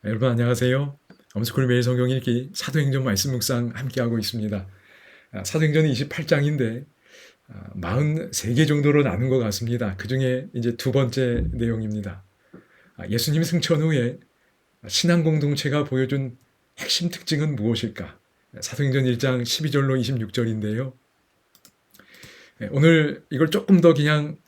여러분 안녕하세요. 엄스쿨 매일 성경 읽기 사도행전 말씀 묵상 함께하고 있습니다. 사도행전이 28장인데 43개 정도로 나눈 것 같습니다. 그 중에 이제 두 번째 내용입니다. 예수님 승천 후에 신앙 공동체가 보여준 핵심 특징은 무엇일까? 사도행전 1장 12절로 26절인데요. 오늘 이걸 조금 더 그냥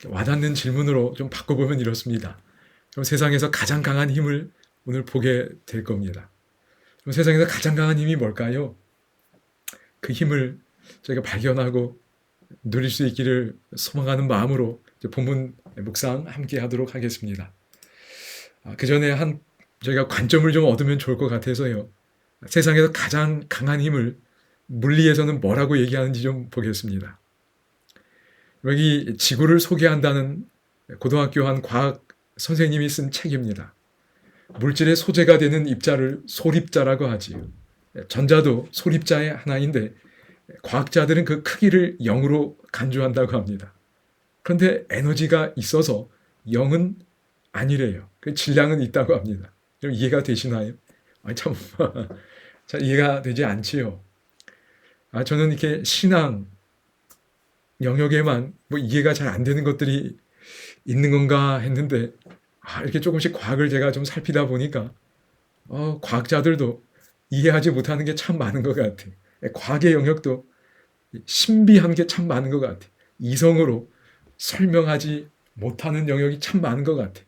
와닿는 질문으로 좀 바꿔보면 이렇습니다. 그럼 세상에서 가장 강한 힘을 오늘 보게 될 겁니다. 그럼 세상에서 가장 강한 힘이 뭘까요? 그 힘을 저희가 발견하고 누릴 수 있기를 소망하는 마음으로 본문 묵상 함께 하도록 하겠습니다. 그 전에 저희가 관점을 좀 얻으면 좋을 것 같아서요. 세상에서 가장 강한 힘을 물리에서는 뭐라고 얘기하는지 좀 보겠습니다. 여기 지구를 소개한다는 고등학교 한 과학 선생님이 쓴 책입니다. 물질의 소재가 되는 입자를 소립자라고 하지요. 전자도 소립자의 하나인데 과학자들은 그 크기를 0으로 간주한다고 합니다. 그런데 에너지가 있어서 0은 아니래요. 그 질량은 있다고 합니다. 좀 이해가 되시나요? 참, 잘 이해가 되지 않지요. 저는 이렇게 신앙 영역에만 이해가 잘 안 되는 것들이 있는 건가 했는데 이렇게 조금씩 과학을 제가 좀 살피다 보니까 과학자들도 이해하지 못하는 게 참 많은 것 같아요. 과학의 영역도 신비한 게 참 많은 것 같아요. 이성으로 설명하지 못하는 영역이 참 많은 것 같아요.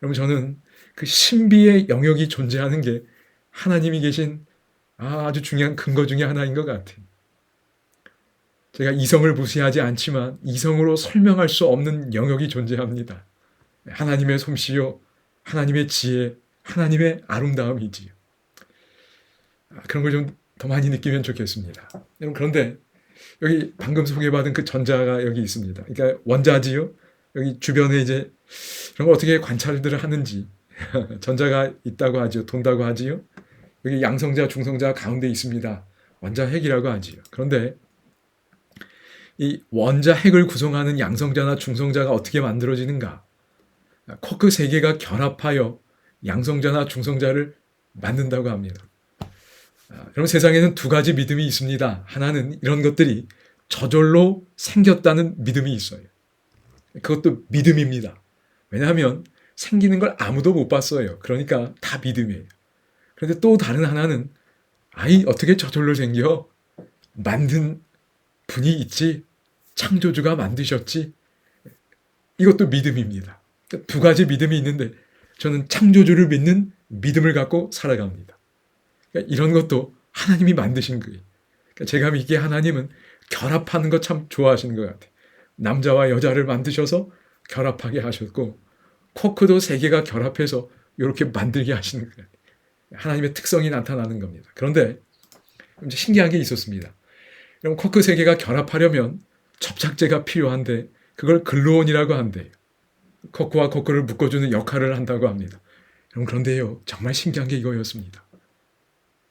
그럼 저는 그 신비의 영역이 존재하는 게 하나님이 계신 아주 중요한 근거 중에 하나인 것 같아요. 제가 이성을 무시하지 않지만 이성으로 설명할 수 없는 영역이 존재합니다. 하나님의 솜씨요, 하나님의 지혜, 하나님의 아름다움이지요. 그런 걸 좀 더 많이 느끼면 좋겠습니다. 여러분, 그런데 여기 방금 소개받은 그 전자가 여기 있습니다. 그러니까 원자지요. 여기 주변에 이제 그런 걸 어떻게 관찰들을 하는지 전자가 있다고 하지요. 돈다고 하지요. 여기 양성자, 중성자 가운데 있습니다. 원자핵이라고 하지요. 그런데 이 원자핵을 구성하는 양성자나 중성자가 어떻게 만들어지는가? 쿼크 세 개가 결합하여 양성자나 중성자를 만든다고 합니다. 여러분, 세상에는 두 가지 믿음이 있습니다. 하나는 이런 것들이 저절로 생겼다는 믿음이 있어요. 그것도 믿음입니다. 왜냐하면 생기는 걸 아무도 못 봤어요. 그러니까 다 믿음이에요. 그런데 또 다른 하나는 어떻게 저절로 생겨? 만든 분이 있지. 창조주가 만드셨지. 이것도 믿음입니다. 두 가지 믿음이 있는데 저는 창조주를 믿는 믿음을 갖고 살아갑니다. 그러니까 이런 것도 하나님이 만드신 거예요. 그러니까 제가 믿기에 하나님은 결합하는 거 참 좋아하시는 것 같아요. 남자와 여자를 만드셔서 결합하게 하셨고 쿼크도 세 개가 결합해서 이렇게 만들게 하시는 거예요. 하나님의 특성이 나타나는 겁니다. 그런데 신기한 게 있었습니다. 그럼 쿼크 세 개가 결합하려면 접착제가 필요한데 그걸 글루온이라고 한대요. 쿼크와 쿼크를 묶어주는 역할을 한다고 합니다. 그런데요, 정말 신기한 게 이거였습니다.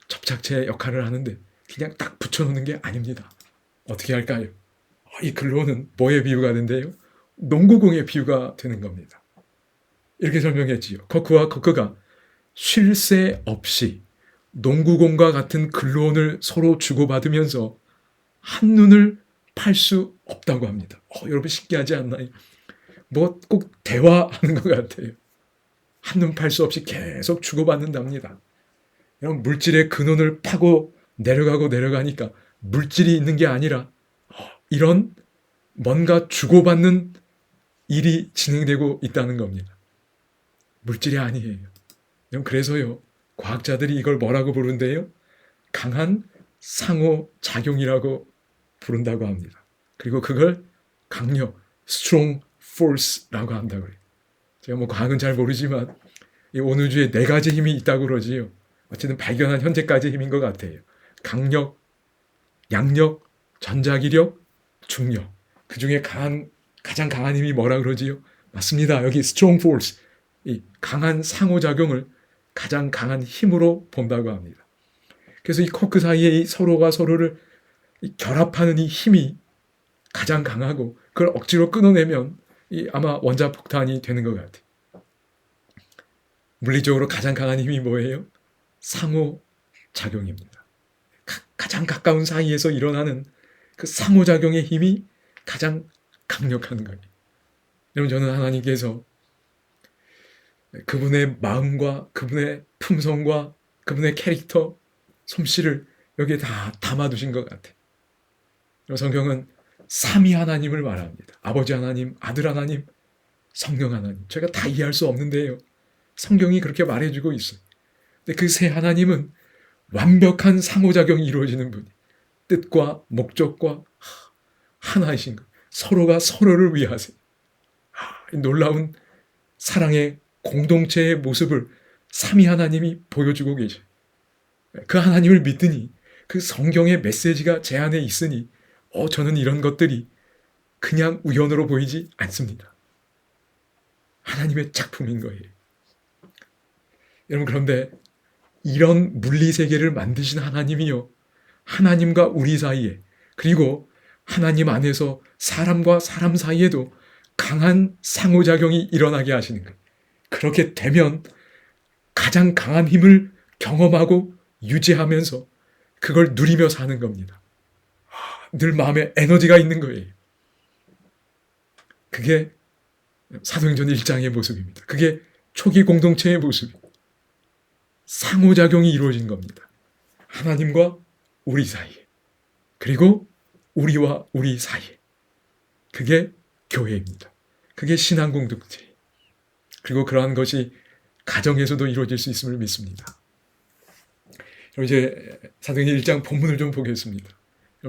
접착제 역할을 하는데 그냥 딱 붙여놓는 게 아닙니다. 어떻게 할까요? 이 글루온은 뭐에 비유가 된대요? 농구공에 비유가 되는 겁니다. 이렇게 설명했지요. 쿼크와 쿼크가 쉴 새 없이 농구공과 같은 글루온을 서로 주고받으면서 한눈을 팔 수 없다고 합니다. 여러분 신기하지 않나요? 꼭 대화하는 것 같아요. 한눈 팔 수 없이 계속 주고받는답니다. 물질의 근원을 파고 내려가니까 물질이 있는 게 아니라 이런 뭔가 주고받는 일이 진행되고 있다는 겁니다. 물질이 아니에요. 그래서요, 과학자들이 이걸 뭐라고 부른대요? 강한 상호작용이라고 부른다고 합니다. 그리고 그걸 강력, strong force라고 한다고 그래요. 제가 과학은 잘 모르지만 이 온우주에 네 가지 힘이 있다고 그러지요. 어쨌든 발견한 현재까지 힘인 것 같아요. 강력, 양력, 전자기력, 중력. 그 중에 가장 강한 힘이 뭐라 그러지요? 맞습니다. 여기 strong force, 이 강한 상호작용을 가장 강한 힘으로 본다고 합니다. 그래서 이 쿼크 사이에 서로가 서로를 결합하는 이 힘이 가장 강하고 그걸 억지로 끊어내면 아마 원자폭탄이 되는 것 같아요. 물리적으로 가장 강한 힘이 뭐예요? 상호작용입니다. 가장 가까운 사이에서 일어나는 그 상호작용의 힘이 가장 강력한 거예요. 여러분, 저는 하나님께서 그분의 마음과 그분의 품성과 그분의 캐릭터, 솜씨를 여기에 다 담아두신 것 같아요. 성경은 삼위 하나님을 말합니다. 아버지 하나님, 아들 하나님, 성령 하나님. 제가 다 이해할 수 없는데요. 성경이 그렇게 말해주고 있어요. 근데 그 세 하나님은 완벽한 상호작용이 이루어지는 분이, 뜻과 목적과 하나이신 것. 서로가 서로를 위하세요. 놀라운 사랑의 공동체의 모습을 삼위 하나님이 보여주고 계셔요. 그 하나님을 믿으니, 그 성경의 메시지가 제 안에 있으니 저는 이런 것들이 그냥 우연으로 보이지 않습니다. 하나님의 작품인 거예요. 여러분, 그런데 이런 물리세계를 만드신 하나님이요, 하나님과 우리 사이에, 그리고 하나님 안에서 사람과 사람 사이에도 강한 상호작용이 일어나게 하시는 거예요. 그렇게 되면 가장 강한 힘을 경험하고 유지하면서 그걸 누리며 사는 겁니다. 늘 마음에 에너지가 있는 거예요. 그게 사도행전 1장의 모습입니다. 그게 초기 공동체의 모습입니다. 상호작용이 이루어진 겁니다. 하나님과 우리 사이에, 그리고 우리와 우리 사이에. 그게 교회입니다. 그게 신앙 공동체. 그리고 그러한 것이 가정에서도 이루어질 수 있음을 믿습니다. 그럼 이제 사도행전 1장 본문을 좀 보겠습니다.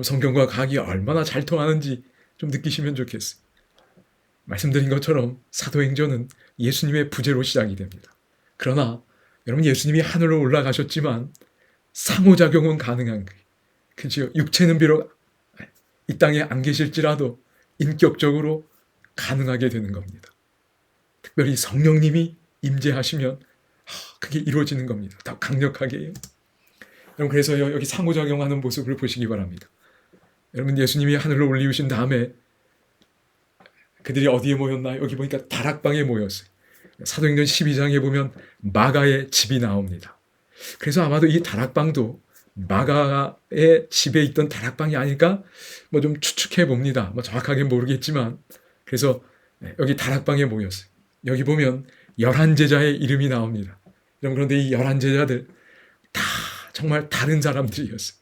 성경과 과학이 얼마나 잘 통하는지 좀 느끼시면 좋겠어요. 말씀드린 것처럼 사도행전은 예수님의 부재로 시작이 됩니다. 그러나 여러분, 예수님이 하늘로 올라가셨지만 상호작용은 가능한 거예요. 그죠? 육체는 비록 이 땅에 안 계실지라도 인격적으로 가능하게 되는 겁니다. 특별히 성령님이 임재하시면 그게 이루어지는 겁니다. 더 강력하게요. 여러분, 그래서 여기 상호작용하는 모습을 보시기 바랍니다. 여러분, 예수님이 하늘로 올리우신 다음에 그들이 어디에 모였나요? 여기 보니까 다락방에 모였어요. 사도행전 12장에 보면 마가의 집이 나옵니다. 그래서 아마도 이 다락방도 마가의 집에 있던 다락방이 아닐까? 좀 추측해 봅니다. 정확하게 모르겠지만, 그래서 여기 다락방에 모였어요. 여기 보면 11제자의 이름이 나옵니다. 그런데 이 11제자들 다 정말 다른 사람들이었어요.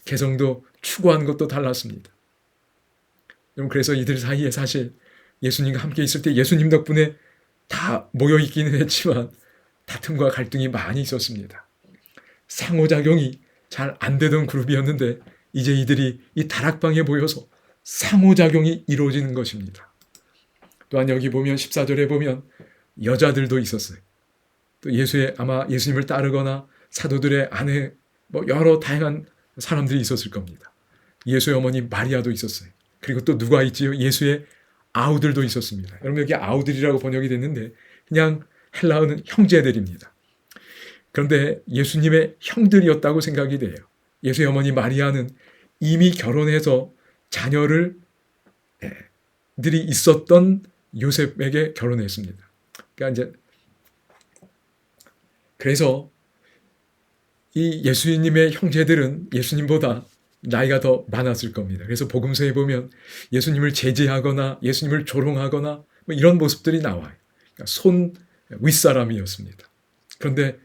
개성도 추구한 것도 달랐습니다. 그래서 이들 사이에 사실 예수님과 함께 있을 때 예수님 덕분에 다 모여있기는 했지만 다툼과 갈등이 많이 있었습니다. 상호작용이 잘 안 되던 그룹이었는데 이제 이들이 이 다락방에 모여서 상호작용이 이루어지는 것입니다. 또한 여기 보면 14절에 보면 여자들도 있었어요. 또 아마 예수님을 따르거나 사도들의 아내, 여러 다양한 사람들이 있었을 겁니다. 예수의 어머니 마리아도 있었어요. 그리고 또 누가 있지요? 예수의 아우들도 있었습니다. 여러분, 여기 아우들이라고 번역이 됐는데 그냥 헬라어는 형제들입니다. 그런데 예수님의 형들이었다고 생각이 돼요. 예수의 어머니 마리아는 이미 결혼해서 자녀들이 있었던 요셉에게 결혼했습니다. 그래서 이 예수님의 형제들은 예수님보다 나이가 더 많았을 겁니다. 그래서 복음서에 보면 예수님을 제지하거나 예수님을 조롱하거나 이런 모습들이 나와요. 손 윗사람이었습니다. 그런데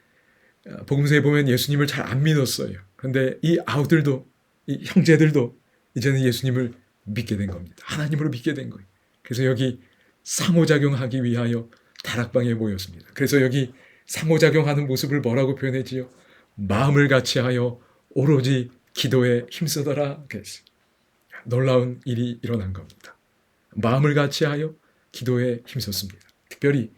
복음서에 보면 예수님을 잘 안 믿었어요. 그런데 이 아우들도, 이 형제들도 이제는 예수님을 믿게 된 겁니다. 하나님으로 믿게 된 거예요. 그래서 여기 상호작용하기 위하여 다락방에 모였습니다. 그래서 여기 상호작용하는 모습을 뭐라고 표현했지요? 마음을 같이하여 오로지 기도에 힘쓰더라. 그랬어요. 놀라운 일이 일어난 겁니다. 마음을 같이하여 기도에 힘썼습니다. 특별히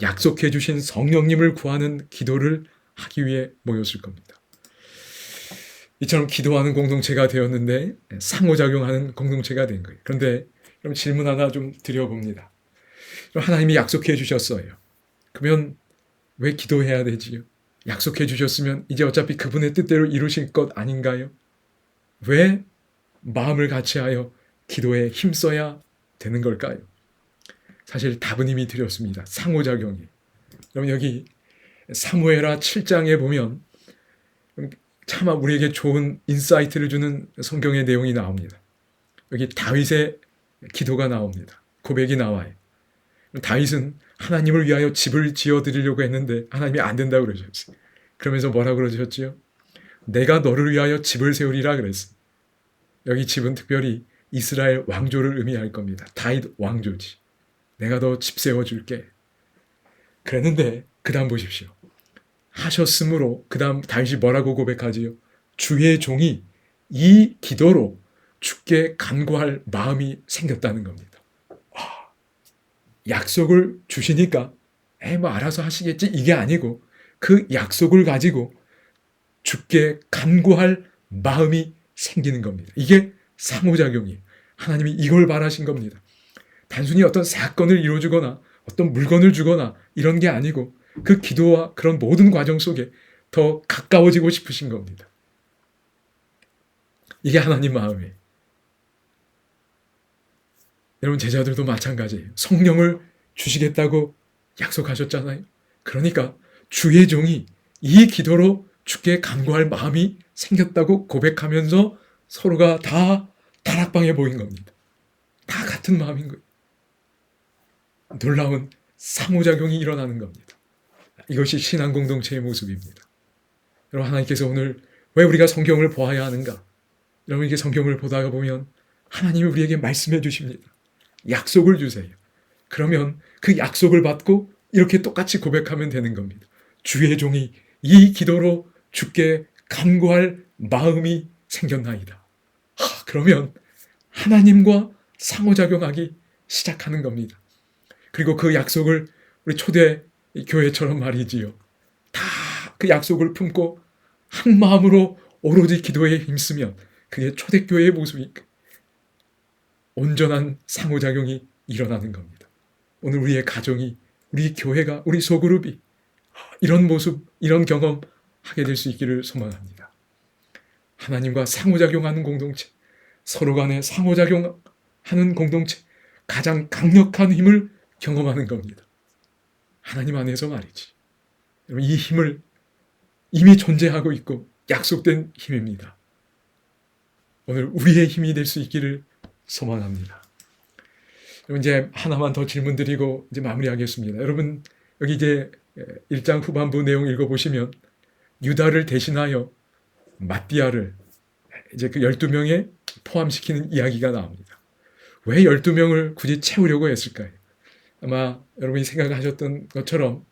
약속해 주신 성령님을 구하는 기도를 하기 위해 모였을 겁니다. 이처럼 기도하는 공동체가 되었는데 상호작용하는 공동체가 된 거예요. 그런데 그럼 질문 하나 좀 드려봅니다. 하나님이 약속해 주셨어요. 그러면 왜 기도해야 되지요? 약속해 주셨으면 이제 어차피 그분의 뜻대로 이루실 것 아닌가요? 왜 마음을 같이하여 기도에 힘써야 되는 걸까요? 사실 답은 이미 드렸습니다. 상호작용이. 그럼 여기 사무엘하 7장에 보면 참 우리에게 좋은 인사이트를 주는 성경의 내용이 나옵니다. 여기 다윗의 기도가 나옵니다. 고백이 나와요. 다윗은 하나님을 위하여 집을 지어드리려고 했는데 하나님이 안 된다고 그러셨어요. 그러면서 뭐라고 그러셨지요? 내가 너를 위하여 집을 세우리라 그랬어요. 여기 집은 특별히 이스라엘 왕조를 의미할 겁니다. 다윗 왕조지. 내가 너 집 세워줄게. 그랬는데 그 다음 보십시오. 하셨으므로 그 다음 다윗이 뭐라고 고백하지요? 주의 종이 이 기도로 주께 간구할 마음이 생겼다는 겁니다. 약속을 주시니까 뭐 알아서 하시겠지 이게 아니고 그 약속을 가지고 주께 간구할 마음이 생기는 겁니다. 이게 상호작용이에요. 하나님이 이걸 바라신 겁니다. 단순히 어떤 사건을 이루어주거나 어떤 물건을 주거나 이런 게 아니고 그 기도와 그런 모든 과정 속에 더 가까워지고 싶으신 겁니다. 이게 하나님 마음이에요. 여러분 제자들도 마찬가지예요. 성령을 주시겠다고 약속하셨잖아요. 그러니까 주의 종이 이 기도로 주께 간구할 마음이 생겼다고 고백하면서 서로가 다 다락방에 모인 겁니다. 다 같은 마음인 거예요. 놀라운 상호작용이 일어나는 겁니다. 이것이 신앙 공동체의 모습입니다. 여러분 하나님께서 오늘 왜 우리가 성경을 보아야 하는가? 여러분 이게 성경을 보다가 보면 하나님이 우리에게 말씀해 주십니다. 약속을 주세요. 그러면 그 약속을 받고 이렇게 똑같이 고백하면 되는 겁니다. 주의 종이 이 기도로 주께 간구할 마음이 생겼나이다. 그러면 하나님과 상호작용하기 시작하는 겁니다. 그리고 그 약속을 우리 초대 교회처럼 말이지요. 다 그 약속을 품고 한 마음으로 오로지 기도에 힘쓰면 그게 초대교회의 모습이니까 온전한 상호작용이 일어나는 겁니다. 오늘 우리의 가정이, 우리 교회가, 우리 소그룹이 이런 모습, 이런 경험 하게 될 수 있기를 소망합니다. 하나님과 상호작용하는 공동체, 서로 간에 상호작용하는 공동체, 가장 강력한 힘을 경험하는 겁니다. 하나님 안에서 말이지. 이 힘을 이미 존재하고 있고 약속된 힘입니다. 오늘 우리의 힘이 될 수 있기를 소망합니다. 이제 하나만 더 질문 드리고 이제 마무리하겠습니다. 여러분 여기 이제 1장 후반부 내용 읽어보시면 유다를 대신하여 마띠아를 이제 그 12명에 포함시키는 이야기가 나옵니다. 왜 12명을 굳이 채우려고 했을까요? 아마 여러분이 생각하셨던 것처럼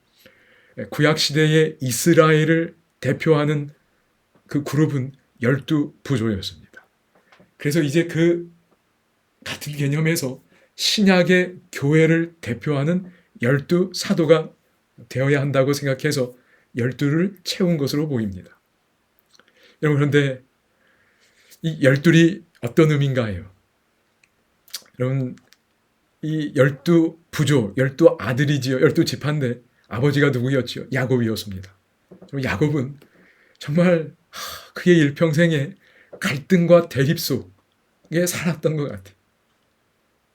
구약시대의 이스라엘을 대표하는 그 그룹은 12부조였습니다. 그래서 이제 그 같은 개념에서 신약의 교회를 대표하는 12사도가 되어야 한다고 생각해서 12를 채운 것으로 보입니다. 여러분 그런데 이 12이 어떤 의미인가요? 여러분 이 12부조, 12아들이지요. 12지파인데 아버지가 누구였지요? 야곱이었습니다. 야곱은 정말 그의 일평생에 갈등과 대립 속에 살았던 것 같아요.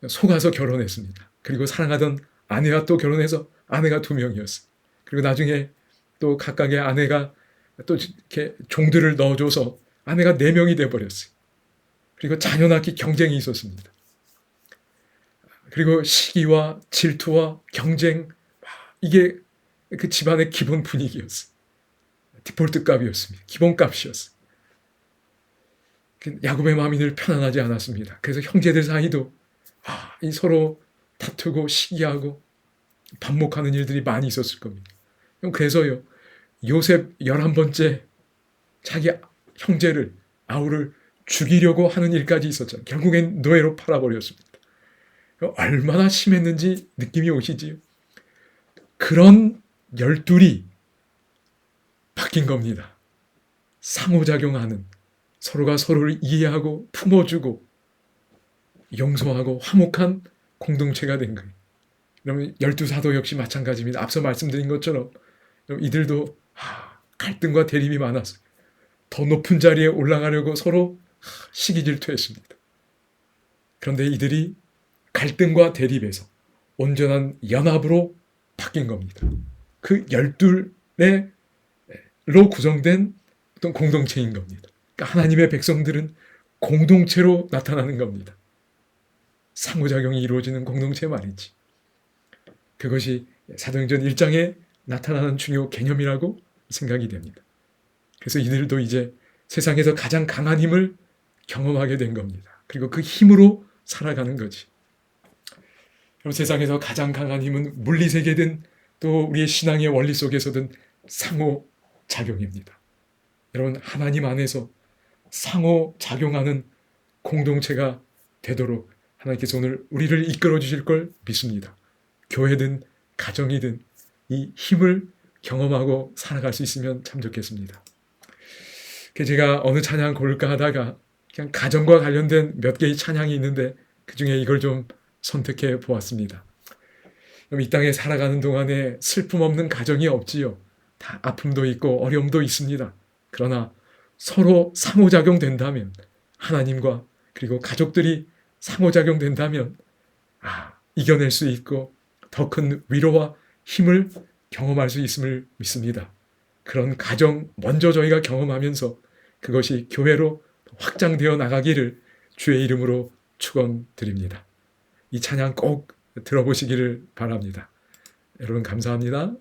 속아서 결혼했습니다. 그리고 사랑하던 아내와 또 결혼해서 아내가 2명이었어요. 그리고 나중에 또 각각의 아내가 또 이렇게 종들을 넣어줘서 아내가 4명이 돼버렸어요. 그리고 자녀 낳기 경쟁이 있었습니다. 그리고 시기와 질투와 경쟁, 이게 그 집안의 기본 분위기였어요. 디폴트 값이었습니다. 기본 값이었어요. 야곱의 마음이 늘 편안하지 않았습니다. 그래서 형제들 사이도 이 서로 다투고 시기하고 반목하는 일들이 많이 있었을 겁니다. 그래서요, 요셉 11번째 자기 형제를, 아우를 죽이려고 하는 일까지 있었잖아요. 결국엔 노예로 팔아버렸습니다. 얼마나 심했는지 느낌이 오시지요? 그런 12이 바뀐 겁니다. 상호작용하는, 서로가 서로를 이해하고 품어주고 용서하고 화목한 공동체가 된 거예요. 그러면 12사도 역시 마찬가지입니다. 앞서 말씀드린 것처럼 이들도 갈등과 대립이 많았어요. 더 높은 자리에 올라가려고 서로 시기 질투했습니다. 그런데 이들이 갈등과 대립에서 온전한 연합으로 바뀐 겁니다. 그 12 구성된 어떤 공동체인 겁니다. 그러니까 하나님의 백성들은 공동체로 나타나는 겁니다. 상호작용이 이루어지는 공동체 말이지. 그것이 사도행전 1장에 나타나는 중요 개념이라고 생각이 됩니다. 그래서 이들도 이제 세상에서 가장 강한 힘을 경험하게 된 겁니다. 그리고 그 힘으로 살아가는 거지. 그럼 세상에서 가장 강한 힘은 물리세계든 또 우리의 신앙의 원리 속에서든 상호작용입니다. 여러분, 하나님 안에서 상호작용하는 공동체가 되도록 하나님께서 오늘 우리를 이끌어 주실 걸 믿습니다. 교회든 가정이든 이 힘을 경험하고 살아갈 수 있으면 참 좋겠습니다. 제가 어느 찬양 고를까 하다가 그냥 가정과 관련된 몇 개의 찬양이 있는데 그 중에 이걸 좀 선택해 보았습니다. 이 땅에 살아가는 동안에 슬픔 없는 가정이 없지요. 다 아픔도 있고 어려움도 있습니다. 그러나 서로 상호작용 된다면, 하나님과 그리고 가족들이 상호작용 된다면 이겨낼 수 있고 더 큰 위로와 힘을 경험할 수 있음을 믿습니다. 그런 가정 먼저 저희가 경험하면서 그것이 교회로 확장되어 나가기를 주의 이름으로 축원드립니다. 이 찬양 꼭 들어보시기를 바랍니다. 여러분 감사합니다.